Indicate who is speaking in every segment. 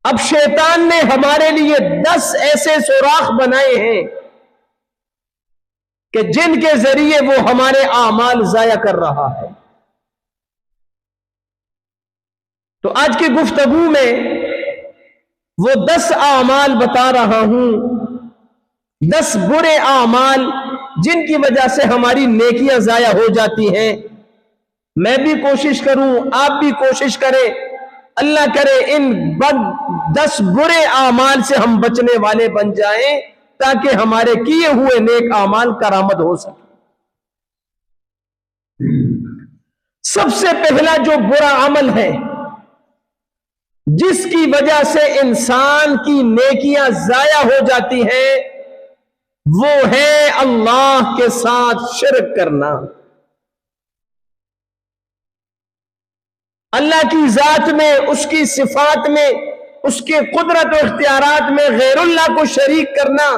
Speaker 1: اب شیطان نے ہمارے لیے 10 ایسے سوراخ بنائے ہیں کہ جن کے ذریعے وہ ہمارے اعمال ضائع کر رہا ہے. تو آج کی گفتگو میں وہ 10 اعمال بتا رہا ہوں، 10 برے اعمال جن کی وجہ سے ہماری نیکیاں ضائع ہو جاتی ہیں. میں بھی کوشش کروں، آپ بھی کوشش کریں، اللہ کرے ان 10 برے اعمال سے ہم بچنے والے بن جائیں تاکہ ہمارے کیے ہوئے نیک اعمال کرامت ہو سکے. سب سے پہلا جو برا عمل ہے جس کی وجہ سے انسان کی نیکیاں ضائع ہو جاتی ہیں وہ ہے اللہ کے ساتھ شرک کرنا. اللہ کی ذات میں، اس کی صفات میں، اس کے قدرت و اختیارات میں غیر اللہ کو شریک کرنا،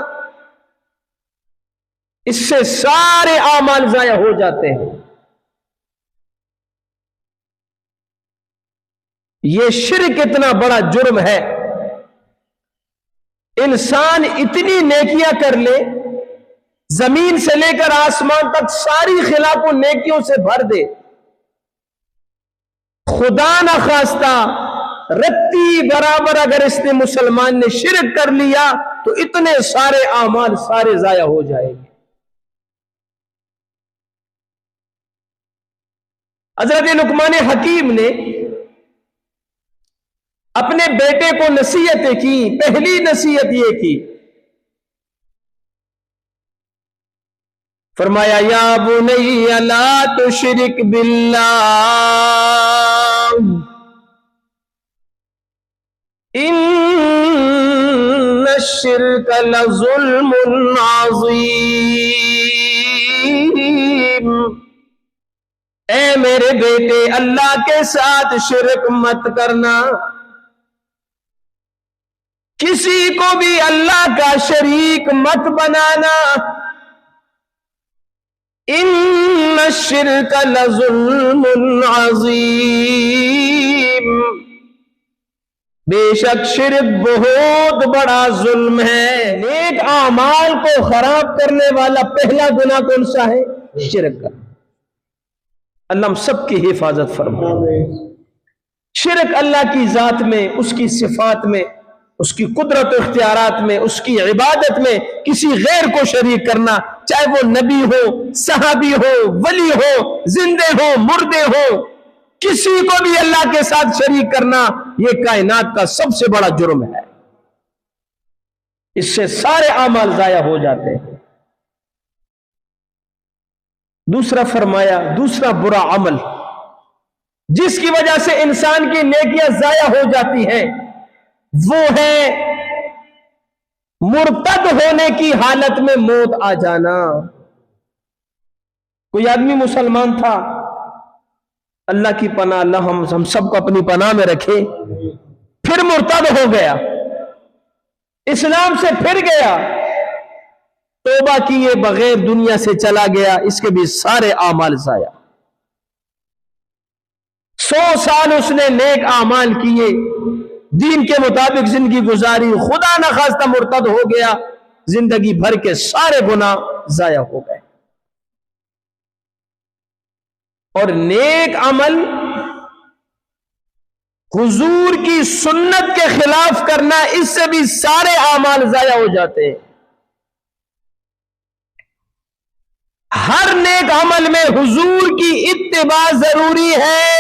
Speaker 1: اس سے سارے اعمال ضائع ہو جاتے ہیں. یہ شرک اتنا بڑا جرم ہے، انسان اتنی نیکیاں کر لے، زمین سے لے کر آسمان تک ساری خلا کو نیکیوں سے بھر دے، خدا نہ خواستہ رتی برابر اگر اس نے مسلمان نے شرک کر لیا تو اتنے سارے اعمال سارے ضائع ہو جائیں گے. حضرت لقمان حکیم نے اپنے بیٹے کو نصیحتیں کی. پہلی نصیحت یہ کی، فرمایا یا بنی لا تشرک باللہ ان الشرک لظلم عظیم. اے میرے بیٹے، اللہ کے ساتھ شرک مت کرنا، کسی کو بھی اللہ کا شریک مت بنانا. ان الشرک لظلم عظیم، بے شک شرک بہت بڑا ظلم ہے. نیک اعمال کو خراب کرنے والا پہلا گناہ کون سا ہے؟ شرک کا. اللہ ہم سب کی حفاظت فرمائے. شرک اللہ کی ذات میں، اس کی صفات میں، اس کی قدرت و اختیارات میں، اس کی عبادت میں کسی غیر کو شریک کرنا، چاہے وہ نبی ہو، صحابی ہو، ولی ہو، زندے ہو، مردے ہو، کسی کو بھی اللہ کے ساتھ شریک کرنا یہ کائنات کا سب سے بڑا جرم ہے. اس سے سارے اعمال ضائع ہو جاتے ہیں. دوسرا فرمایا، دوسرا برا عمل جس کی وجہ سے انسان کی نیکیاں ضائع ہو جاتی ہیں وہ ہے مرتد ہونے کی حالت میں موت آ جانا. کوئی آدمی مسلمان تھا، اللہ کی پناہ، اللہ ہم سب کو اپنی پناہ میں رکھے، پھر مرتد ہو گیا، اسلام سے پھر گیا، توبہ کیے بغیر دنیا سے چلا گیا، اس کے بھی سارے اعمال ضائع. 100 سال اس نے نیک اعمال کیے، دین کے مطابق زندگی گزاری، خدا نہ خواستہ مرتد ہو گیا، زندگی بھر کے سارے گناہ ضائع ہو گئے. اور نیک عمل حضور کی سنت کے خلاف کرنا، اس سے بھی سارے اعمال ضائع ہو جاتے ہیں. ہر نیک عمل میں حضور کی اتباع ضروری ہے.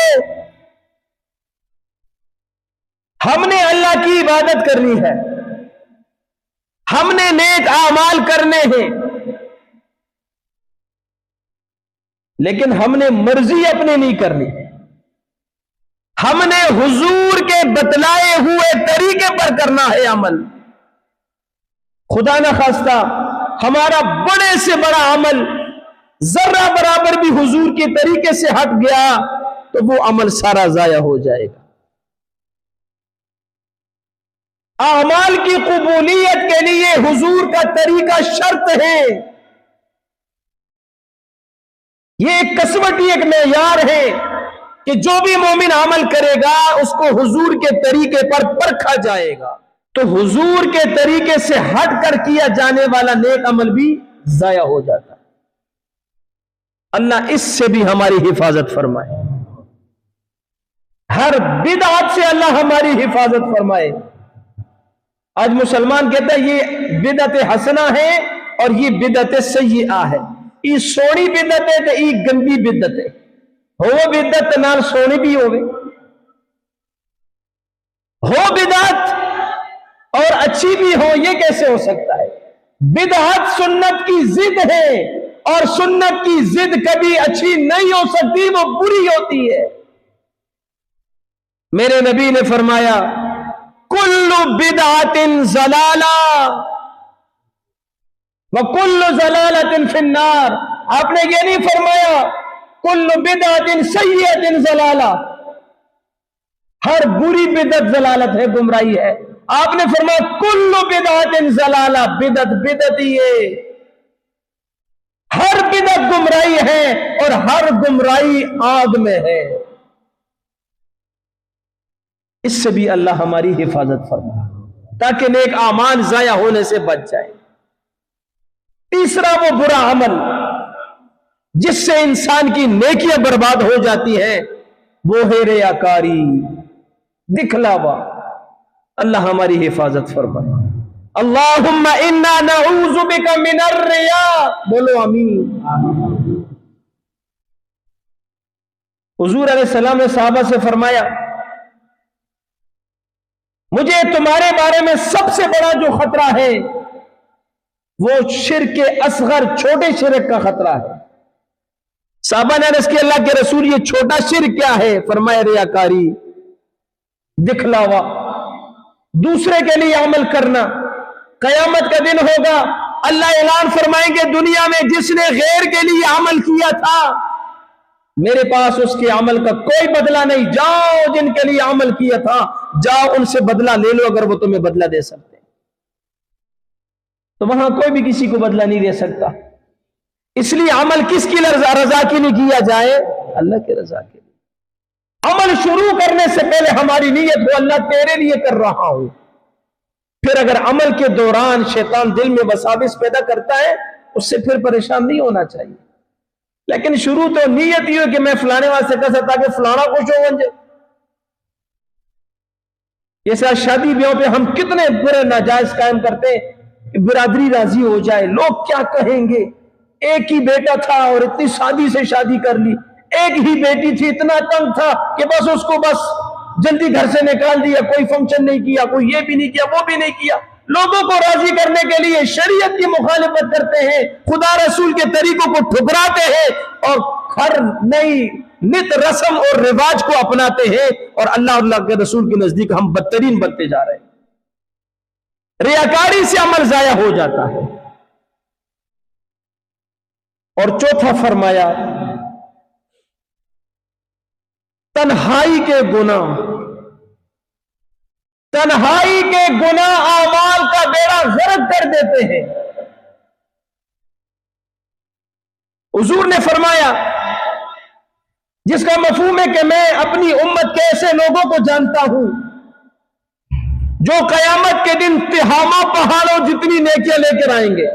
Speaker 1: ہم نے اللہ کی عبادت کرنی ہے، ہم نے نیک اعمال کرنے ہیں، لیکن ہم نے مرضی اپنے نہیں کرنی. ہم نے حضور کے بتلائے ہوئے طریقے پر کرنا ہے عمل. خدا نہ خواستہ ہمارا بڑے سے بڑا عمل ذرہ برابر بھی حضور کے طریقے سے ہٹ گیا تو وہ عمل سارا ضائع ہو جائے گا. اعمال کی قبولیت کے لیے حضور کا طریقہ شرط ہے. یہ ایک کسوٹی، ایک معیار ہے کہ جو بھی مومن عمل کرے گا اس کو حضور کے طریقے پر پرکھا جائے گا، تو حضور کے طریقے سے ہٹ کر کیا جانے والا نیک عمل بھی ضائع ہو جاتا ہے۔ اللہ اس سے بھی ہماری حفاظت فرمائے، ہر بدعت سے اللہ ہماری حفاظت فرمائے۔ آج مسلمان کہتا ہے یہ بدعت حسنہ ہے اور یہ بدعت سیئہ ہے، یہ سونی بدعت ہے تو یہ گندی بدعت ہے، ہو بدعت نال سونی بھی ہوئے، ہو بدعت اور اچھی بھی ہو، یہ کیسے ہو سکتا ہے؟ بدعت سنت کی ضد ہے اور سنت کی ضد کبھی اچھی نہیں ہو سکتی، وہ بری ہوتی ہے۔ میرے نبی نے فرمایا کل بدعت ضلالہ وکل ضلالۃ فی النار۔ آپ نے یہ نہیں فرمایا کل بدعت سیئۃ ضلالہ، ہر بری بدعت ضلالت ہے، گمراہی ہے۔ آپ نے فرمایا کل بدعت ضلالہ، بدعت بدعت ہی ہے، ہر بدعت گمراہی ہے اور ہر گمراہی آگ میں ہے۔ اس سے بھی اللہ ہماری حفاظت فرمائے تاکہ نیک اعمال ضائع ہونے سے بچ جائے۔ تیسرا وہ برا عمل جس سے انسان کی نیکیاں برباد ہو جاتی ہیں، وہ ہے ریاکاری، دکھلاوا۔ اللہ ہماری حفاظت فرمائے۔ اللہم انا نعوذ بک من الریا، بولو آمین۔ حضور علیہ السلام نے صحابہ سے فرمایا مجھے تمہارے بارے میں سب سے بڑا جو خطرہ ہے وہ شرک اصغر، چھوٹے شرک کا خطرہ ہے۔ صحابہ نے عرض کی اللہ کے رسول یہ چھوٹا شرک کیا ہے؟ فرمایا ریاکاری، دکھلاوا، دوسرے کے لیے عمل کرنا۔ قیامت کا دن ہوگا، اللہ اعلان فرمائیں گے دنیا میں جس نے غیر کے لیے عمل کیا تھا میرے پاس اس کے عمل کا کوئی بدلہ نہیں، جاؤ جن کے لیے عمل کیا تھا جاؤ ان سے بدلہ لے لو اگر وہ تمہیں بدلہ دے سکتے۔ تو وہاں کوئی بھی کسی کو بدلہ نہیں دے سکتا، اس لیے عمل کس کی رضا کے لیے کیا جائے؟ اللہ کے رضا کے لیے۔ عمل شروع کرنے سے پہلے ہماری نیت ہو اللہ تیرے لیے کر رہا ہوں۔ پھر اگر عمل کے دوران شیطان دل میں وساوس پیدا کرتا ہے اس سے پھر پریشان نہیں ہونا چاہیے، لیکن شروع تو نیت یہ ہو کہ میں فلانے واسطے کر سکتا تاکہ فلانا خوش ہو جائے۔ جیسے شادی بیاہوں پہ ہم کتنے برے ناجائز قائم کرتے ہیں کہ برادری راضی ہو جائے، لوگ کیا کہیں گے، ایک ہی بیٹا تھا اور اتنی شادی سے شادی کر لی، ایک ہی بیٹی تھی، اتنا تنگ تھا کہ بس اس کو بس جلدی گھر سے نکال دیا، کوئی فنکشن نہیں کیا، کوئی یہ بھی نہیں کیا وہ بھی نہیں کیا۔ لوگوں کو راضی کرنے کے لیے شریعت کی مخالفت کرتے ہیں، خدا رسول کے طریقوں کو ٹھکراتے ہیں اور ہر نئی نت رسم اور رواج کو اپناتے ہیں، اور اللہ کے رسول کے نزدیک ہم بدترین بنتے جا رہے ہیں۔ ریاکاری سے عمل ضائع ہو جاتا ہے۔ اور چوتھا فرمایا تنہائی کے گناہ، تنہائی کے گناہ اعمال کا بیڑا غرق کر دیتے ہیں۔ حضور نے فرمایا جس کا مفہوم ہے کہ میں اپنی امت کے ایسے لوگوں کو جانتا ہوں جو قیامت کے دن تہامہ پہاڑوں جتنی نیکیاں لے کر آئیں گے،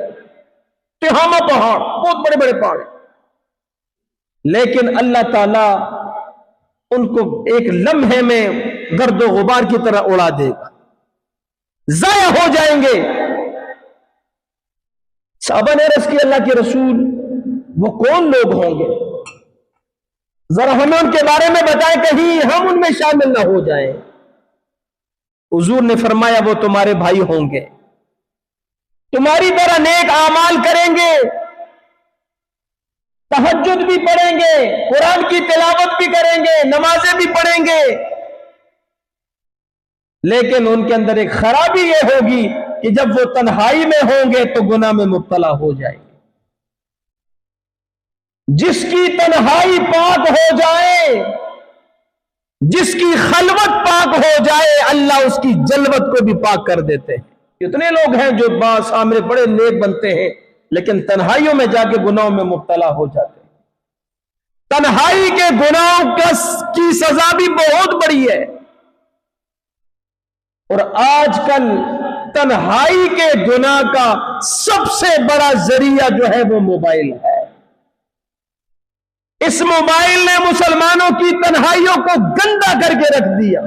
Speaker 1: تہامہ پہاڑ، بہت بڑے بڑے پہاڑ، لیکن اللہ تعالی ان کو ایک لمحے میں گرد و غبار کی طرح اڑا دے گا، ضائع ہو جائیں گے۔ صحابہ نے عرض کی اللہ کے رسول وہ کون لوگ ہوں گے؟ ذرا ہمیں ان کے بارے میں بتائیں کہیں ہم ان میں شامل نہ ہو جائیں۔ حضور نے فرمایا وہ تمہارے بھائی ہوں گے، تمہاری طرح نیک اعمال کریں گے، تہجد بھی پڑھیں گے، قرآن کی تلاوت بھی کریں گے، نمازیں بھی پڑھیں گے، لیکن ان کے اندر ایک خرابی یہ ہوگی کہ جب وہ تنہائی میں ہوں گے تو گناہ میں مبتلا ہو جائیں گے۔ جس کی تنہائی پاک ہو جائے، جس کی خلوت پاک ہو جائے، اللہ اس کی جلوت کو بھی پاک کر دیتے ہیں۔ کتنے لوگ ہیں جو سامنے بڑے نیک بنتے ہیں لیکن تنہائیوں میں جا کے گناہوں میں مبتلا ہو جاتے ہیں۔ تنہائی کے گناہوں کی سزا بھی بہت بڑی ہے، اور آج کل تنہائی کے گناہ کا سب سے بڑا ذریعہ جو ہے وہ موبائل ہے۔ اس موبائل نے مسلمانوں کی تنہائیوں کو گندا کر کے رکھ دیا۔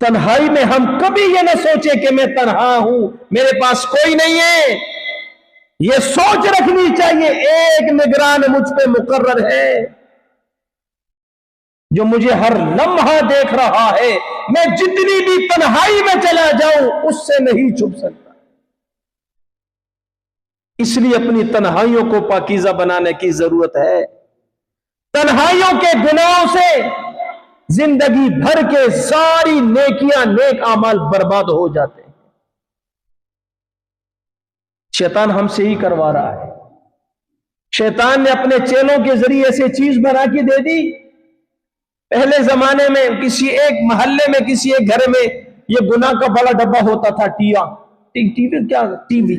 Speaker 1: تنہائی میں ہم کبھی یہ نہ سوچے کہ میں تنہا ہوں، میرے پاس کوئی نہیں ہے۔ یہ سوچ رکھنی چاہیے ایک نگران مجھ پہ مقرر ہے جو مجھے ہر لمحہ دیکھ رہا ہے، میں جتنی بھی تنہائی میں چلا جاؤں اس سے نہیں چھپ سکتا۔ اس لیے اپنی تنہائیوں کو پاکیزہ بنانے کی ضرورت ہے۔ تنہائیوں کے گناہوں سے زندگی بھر کے ساری نیکیاں، نیک اعمال برباد ہو جاتے ہیں۔ شیطان ہم سے ہی کروا رہا ہے۔ شیطان نے اپنے چیلوں کے ذریعے سے چیز بنا کے دے دی۔ پہلے زمانے میں کسی ایک محلے میں، کسی ایک گھر میں یہ گناہ کا بڑا ڈبہ ہوتا تھا، ٹی وی۔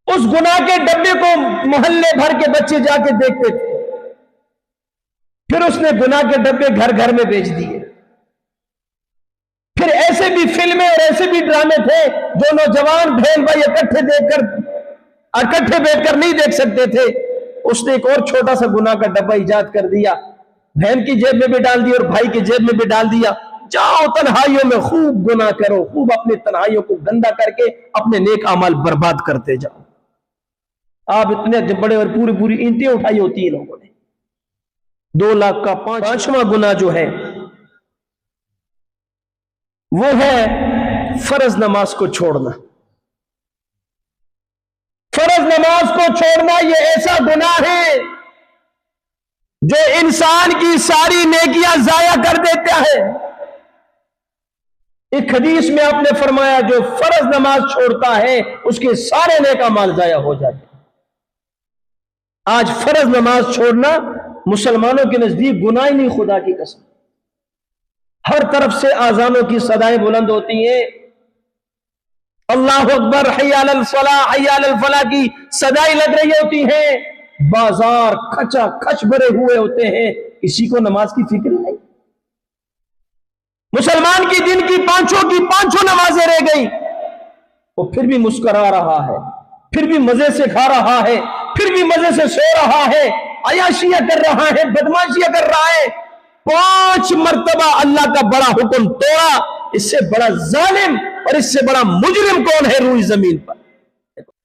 Speaker 1: اس گناہ کے ڈبے کو محلے بھر کے بچے جا کے دیکھتے تھے۔ پھر اس نے گناہ کے ڈبے گھر گھر میں بیچ دیے۔ پھر ایسے بھی فلمیں اور ایسے بھی ڈرامے تھے جو نوجوان بہن بھائی اکٹھے بیٹھ کر نہیں دیکھ سکتے تھے۔ اس نے ایک اور چھوٹا سا گناہ کا ڈبہ ایجاد کر دیا، بہن کی جیب میں بھی ڈال دیا اور بھائی کی جیب میں بھی ڈال دیا۔ جاؤ تنہائیوں میں خوب گناہ کرو، خوب اپنی تنہائیوں کو گندا کر کے اپنے نیک اعمال برباد کرتے جاؤ۔ آپ اتنے بڑے اور پوری اینٹیں اٹھائی ہوتی ہیں لوگوں نے۔ 2 لاکھ کا پانچواں گناہ جو ہے وہ ہے فرض نماز کو چھوڑنا۔ فرض نماز کو چھوڑنا یہ ایسا گناہ ہے جو انسان کی ساری نیکیاں ضائع کر دیتا ہے۔ ایک حدیث میں آپ نے فرمایا جو فرض نماز چھوڑتا ہے اس کے سارے نیک اعمال ضائع ہو جاتے ہیں۔ آج فرض نماز چھوڑنا مسلمانوں کے نزدیک گناہ نہیں، خدا کی قسم۔ ہر طرف سے آذانوں کی صدائیں بلند ہوتی ہیں، اللہ اکبر، حی علی الصلاح، حی علی الفلاح کی صدائیں لگ رہی ہوتی ہیں، بازار کھچا کھچ بھرے ہوئے ہوتے ہیں، کسی کو نماز کی فکر نہیں۔ مسلمان کی دن کی پانچوں نمازیں رہ گئی، وہ پھر بھی مسکرا رہا ہے، پھر بھی مزے سے کھا رہا ہے، پھر بھی مزے سے سو رہا ہے، عیاشیاں کر رہا ہے، بدماشیاں کر رہا ہے۔ 5 مرتبہ اللہ کا بڑا حکم توڑا۔ اس سے بڑا ظالم اور اس سے بڑا مجرم کون ہے روئی زمین پر؟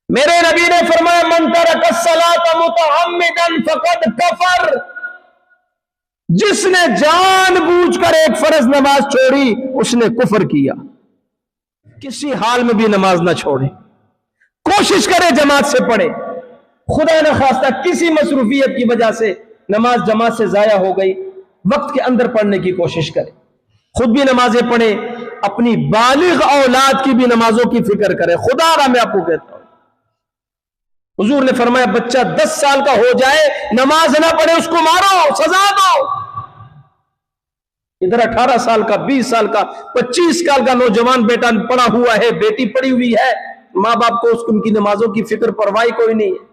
Speaker 1: میرے نبی نے فرمایا من ترک الصلاۃ متعمدا فقد کفر، جس نے جان بوجھ کر ایک فرض نماز چھوڑی اس نے کفر کیا۔ کسی حال میں بھی نماز نہ چھوڑے، کوشش کرے جماعت سے پڑھے۔ خدا نہ خواستہ کسی مصروفیت کی وجہ سے نماز جماعت سے ضائع ہو گئی، وقت کے اندر پڑھنے کی کوشش کرے، خود بھی نمازیں پڑھے، اپنی بالغ اولاد کی بھی نمازوں کی فکر کرے۔ خدا را میں آپ کو کہتا ہوں، حضور نے فرمایا بچہ 10 سال کا ہو جائے نماز نہ پڑھے اس کو مارو، سزا دو۔ ادھر 18 سال کا، 20 سال کا، 25 سال کا نوجوان بیٹا پڑا ہوا ہے، بیٹی پڑی ہوئی ہے، ماں باپ کو ان کی نمازوں کی فکر پرواہی کوئی نہیں ہے۔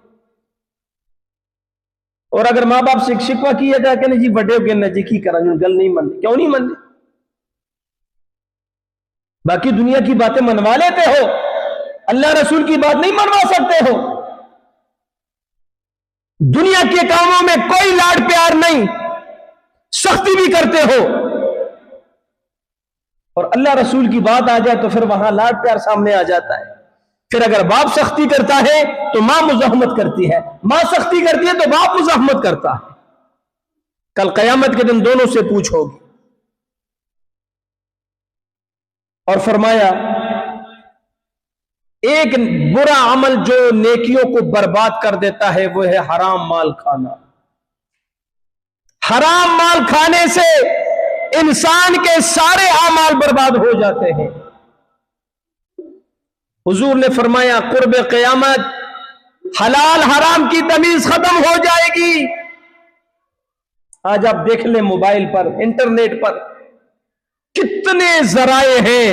Speaker 1: اور اگر ماں باپ سے شکوہ کیا جائے کہ جی بڑے ہو گئے جی کی کرا گل نہیں مننے، کیوں نہیں مننے؟ باقی دنیا کی باتیں منوا لیتے ہو، اللہ رسول کی بات نہیں منوا سکتے ہو۔ دنیا کے کاموں میں کوئی لاڈ پیار نہیں، سختی بھی کرتے ہو، اور اللہ رسول کی بات آ جائے تو پھر وہاں لاڈ پیار سامنے آ جاتا ہے۔ پھر اگر باپ سختی کرتا ہے تو ماں مزاحمت کرتی ہے، ماں سختی کرتی ہے تو باپ مزاحمت کرتا ہے۔ کل قیامت کے دن دونوں سے پوچھ ہوگی۔ اور فرمایا ایک برا عمل جو نیکیوں کو برباد کر دیتا ہے وہ ہے حرام مال کھانا۔ حرام مال کھانے سے انسان کے سارے اعمال برباد ہو جاتے ہیں۔ حضور نے فرمایا قرب قیامت حلال حرام کی تمیز ختم ہو جائے گی۔ آج آپ دیکھ لیں موبائل پر، انٹرنیٹ پر کتنے ذرائع ہیں،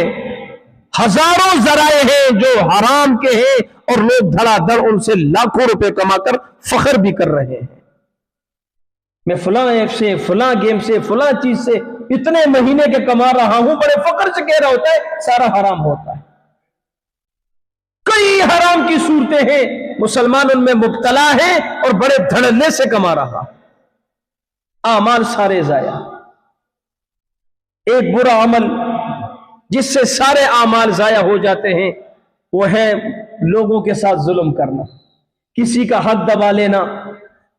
Speaker 1: ہزاروں ذرائع ہیں جو حرام کے ہیں اور لوگ دھڑا دھڑ ان سے لاکھوں روپے کما کر فخر بھی کر رہے ہیں. میں فلاں ایپ سے، فلاں گیم سے، فلاں چیز سے اتنے مہینے کے کما رہا ہوں، بڑے فخر سے کہہ رہا ہوتا ہے، سارا حرام ہوتا ہے. کئی حرام کی صورتیں ہیں، مسلمان ان میں مبتلا ہے اور بڑے دھڑلے سے کما رہا. اعمال سارے ضائع. ایک برا عمل جس سے سارے اعمال ضائع ہو جاتے ہیں وہ ہے لوگوں کے ساتھ ظلم کرنا، کسی کا حق دبا لینا،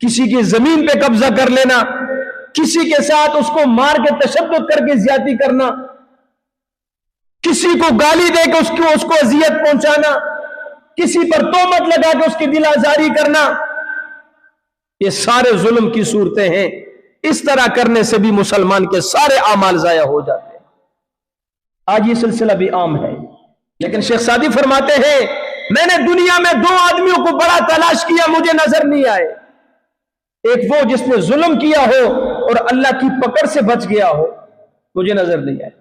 Speaker 1: کسی کی زمین پہ قبضہ کر لینا، کسی کے ساتھ اس کو مار کے تشدد کر کے زیادتی کرنا، کسی کو گالی دے کے اس کو اذیت پہنچانا، کسی پر تہمت لگا کے اس کی دل آزاری کرنا. یہ سارے ظلم کی صورتیں ہیں. اس طرح کرنے سے بھی مسلمان کے سارے اعمال ضائع ہو جاتے ہیں. آج یہ سلسلہ بھی عام ہے، لیکن شیخ سعدی فرماتے ہیں میں نے دنیا میں دو آدمیوں کو بڑا تلاش کیا، مجھے نظر نہیں آئے. ایک وہ جس نے ظلم کیا ہو اور اللہ کی پکڑ سے بچ گیا ہو، مجھے نظر نہیں آئے.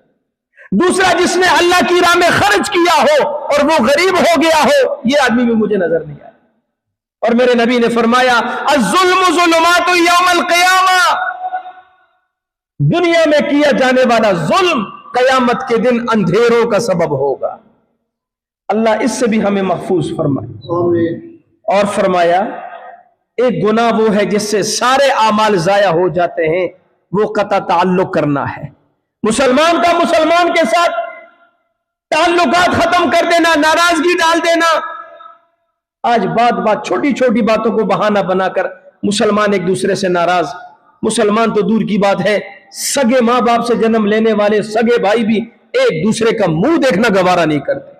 Speaker 1: دوسرا جس نے اللہ کی راہ میں خرچ کیا ہو اور وہ غریب ہو گیا ہو، یہ آدمی بھی مجھے نظر نہیں آئے. اور میرے نبی نے فرمایا الظلم ظلمات یوم القیامہ، دنیا میں کیا جانے والا ظلم قیامت کے دن اندھیروں کا سبب ہوگا. اللہ اس سے بھی ہمیں محفوظ فرمائے. اور فرمایا ایک گناہ وہ ہے جس سے سارے اعمال ضائع ہو جاتے ہیں، وہ قطع تعلق کرنا ہے. مسلمان کا مسلمان کے ساتھ تعلقات ختم کر دینا، ناراضگی ڈال دینا. آج بات چھوٹی چھوٹی باتوں کو بہانہ بنا کر مسلمان ایک دوسرے سے ناراض. مسلمان تو دور کی بات ہے، سگے ماں باپ سے جنم لینے والے سگے بھائی بھی ایک دوسرے کا منہ دیکھنا گوارا نہیں کرتے.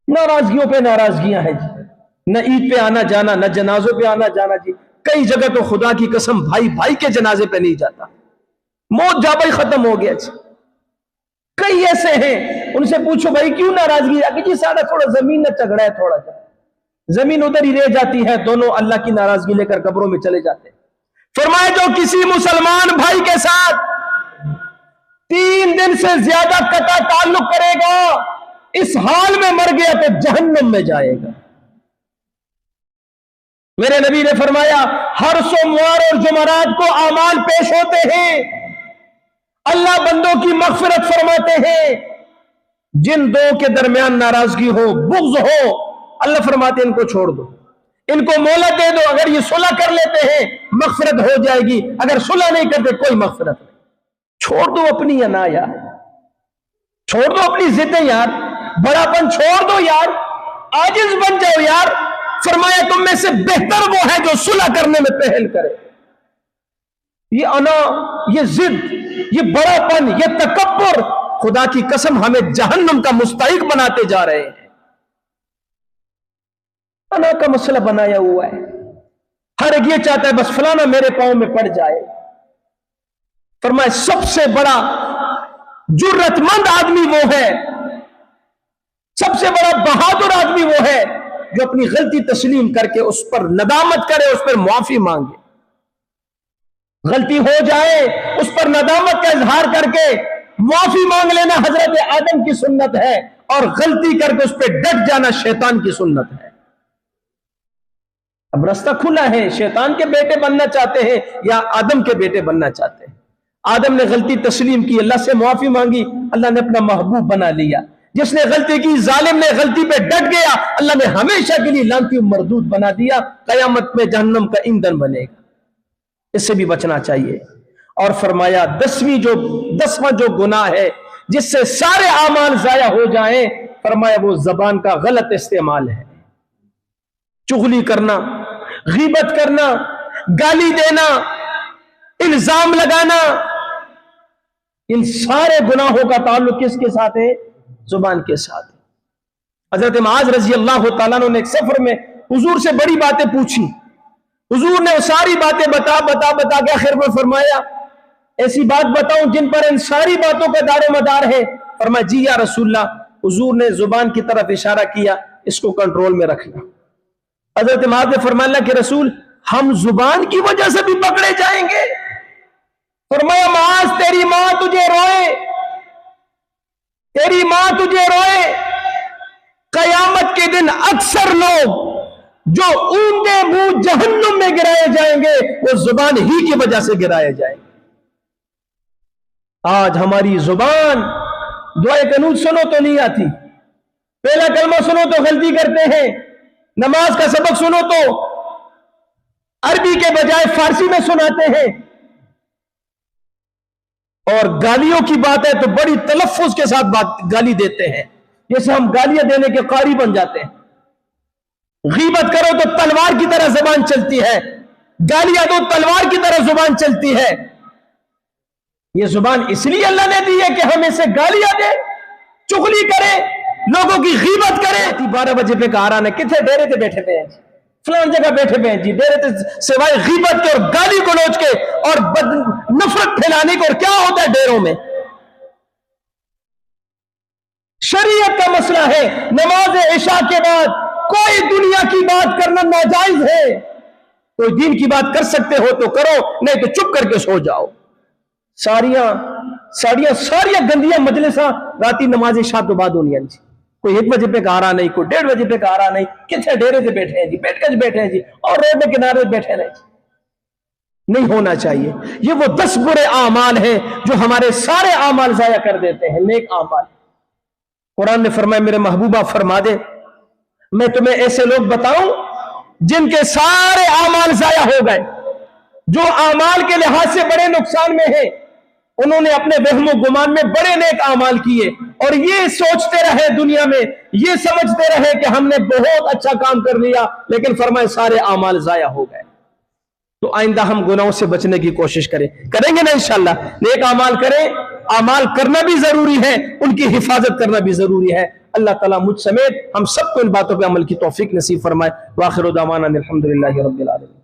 Speaker 1: ناراضگیوں پہ ناراضگیاں ہیں جی، نہ عید پہ آنا جانا، نہ جنازوں پہ آنا جانا. جی کئی جگہ تو خدا کی قسم بھائی بھائی کے جنازے پہ نہیں جاتا، موت جا بھائی ختم ہو گیا جی. کئی ایسے ہیں، ان سے پوچھو بھائی کیوں ناراضگی ہے، کہ جی سارا تھوڑا زمین نہ جھگڑا ہے، تھوڑا سا زمین ادھر ہی رہ جاتی ہے، دونوں اللہ کی ناراضگی لے کر قبروں میں چلے جاتے ہیں. فرمایا جو کسی مسلمان بھائی کے ساتھ 3 دن سے زیادہ قطع تعلق کرے گا، اس حال میں مر گیا تو جہنم میں جائے گا. میرے نبی نے فرمایا ہر سوموار اور جمعرات کو اعمال پیش ہوتے ہیں، اللہ بندوں کی مغفرت فرماتے ہیں. جن دو کے درمیان ناراضگی ہو، بغض ہو، اللہ فرماتے ہیں ان کو چھوڑ دو، ان کو مہلت دے دو. اگر یہ صلح کر لیتے ہیں مغفرت ہو جائے گی، اگر صلح نہیں کرتے کوئی مغفرت نہیں. چھوڑ دو اپنی انا یار، چھوڑ دو اپنی ضدیں یار، بڑاپن چھوڑ دو یار، عاجز بن جاؤ یار. فرمایا تم میں سے بہتر وہ ہے جو صلح کرنے میں پہل کرے. یہ انا، یہ ضد، یہ بڑاپن، یہ تکبر خدا کی قسم ہمیں جہنم کا مستحق بناتے جا رہے ہیں. انا کا مسئلہ بنایا ہوا ہے. ہر ایک یہ چاہتا ہے بس فلانا میرے پاؤں میں پڑ جائے. فرمایا سب سے بڑا جرت مند آدمی وہ ہے، سب سے بڑا بہادر آدمی وہ ہے جو اپنی غلطی تسلیم کر کے اس پر ندامت کرے، اس پر معافی مانگے. غلطی ہو جائے اس پر ندامت کا اظہار کر کے معافی مانگ لینا حضرت آدم کی سنت ہے، اور غلطی کر کے اس پہ ڈٹ جانا شیطان کی سنت ہے. اب رستہ کھلا ہے، شیطان کے بیٹے بننا چاہتے ہیں یا آدم کے بیٹے بننا چاہتے ہیں. آدم نے غلطی تسلیم کی، اللہ سے معافی مانگی، اللہ نے اپنا محبوب بنا لیا. جس نے غلطی کی، ظالم نے غلطی پہ ڈٹ گیا، اللہ نے ہمیشہ کے لیے لعنتی و مردود بنا دیا، قیامت میں جہنم کا ایندھن بنے گا. اس سے بھی بچنا چاہیے. اور فرمایا 10واں جو گناہ ہے جس سے سارے اعمال ضائع ہو جائیں، فرمایا وہ زبان کا غلط استعمال ہے. چغلی کرنا، غیبت کرنا، گالی دینا، الزام لگانا، ان سارے گناہوں کا تعلق کس کے ساتھ ہے؟ زبان کے ساتھ. حضرت معاذ رضی اللہ تعالیٰ عنہ نے ایک سفر میں حضور سے بڑی باتیں پوچھی. حضور نے وہ ساری باتیں بتا کے آخر میں فرمایا ایسی بات بتاؤں جن پر ان ساری باتوں کا دار و مدار ہے؟ فرمایا جی یا رسول اللہ. حضور نے زبان کی طرف اشارہ کیا، اس کو کنٹرول میں رکھنا. حضرت معاذ نے فرمایا اللہ کے رسول ہم زبان کی وجہ سے بھی پکڑے جائیں گے؟ فرمایا معاذ تیری ماں تجھے روئے، تیری ماں تجھے روئے، قیامت کے دن اکثر لوگ جو اونٹے منہ جہنم میں گرائے جائیں گے وہ زبان ہی کی وجہ سے گرائے جائیں گے۔ آج ہماری زبان دعائے قنوت سنو تو نہیں آتی، پہلا کلمہ سنو تو غلطی کرتے ہیں، نماز کا سبق سنو تو عربی کے بجائے فارسی میں سناتے ہیں، اور گالیوں کی بات ہے تو بڑی تلفظ کے ساتھ گالی دیتے ہیں، جیسے ہم گالیاں دینے کے قاری بن جاتے ہیں۔ غیبت کرو تو تلوار کی طرح زبان چلتی ہے، گالیاں دو تلوار کی طرح زبان چلتی ہے۔ یہ زبان اس لیے اللہ نے دی ہے کہ ہم اسے گالیاں دیں، چغلی کریں، لوگوں کی غیبت کریں۔ 12 بجے پہ کہا رہا ہے کتنے ڈیرے تے بیٹھے پہ ہیں جی، فلان جگہ بیٹھے پہ ہیں جی، ڈیرے تے سوائے غیبت کے اور گالی گلوچ کے اور نفرت پھیلانے کو اور کیا ہوتا ہے ڈیروں میں؟ شریعت کا مسئلہ ہے، نماز عشاء کے بعد کوئی دنیا کی بات کرنا ناجائز ہے۔ کوئی دین کی بات کر سکتے ہو تو کرو، نہیں تو چپ کر کے سو جاؤ۔ ساریاں گندیاں مجلساں راتی نماز عشاء تو بعد ہونی ہیں جی، کوئی 1 بجے پہ کہا رہا نہیں، کوئی 1:30 بجے پہ کہا رہا نہیں، کتنے ڈیرے سے بیٹھے ہیں جی، بیٹھ کر بیٹھے ہیں جی، اور روڈ کے کنارے بیٹھے رہے جی۔ نہیں ہونا چاہیے۔ یہ وہ 10 برے اعمال ہیں جو ہمارے سارے اعمال ضائع کر دیتے ہیں، نیک اعمال۔ قرآن نے فرمایا میرے محبوبہ فرما دے میں تمہیں ایسے لوگ بتاؤں جن کے سارے اعمال ضائع ہو گئے، جو اعمال کے لحاظ سے بڑے نقصان میں ہیں، انہوں نے اپنے وہم و گمان میں بڑے نیک اعمال کیے اور یہ سوچتے رہے دنیا میں، یہ سمجھتے رہے کہ ہم نے بہت اچھا کام کر لیا، لیکن فرمائے سارے اعمال ضائع ہو گئے۔ تو آئندہ ہم گناہوں سے بچنے کی کوشش کریں گے نا انشاءاللہ، نیک اعمال کریں، اعمال کرنا بھی ضروری ہے، ان کی حفاظت کرنا بھی ضروری ہے۔ اللہ تعالیٰ مجھ سمیت ہم سب کو ان باتوں پہ عمل کی توفیق نصیب فرمائے۔ وآخر دعوانا الحمدللہ رب العالمین۔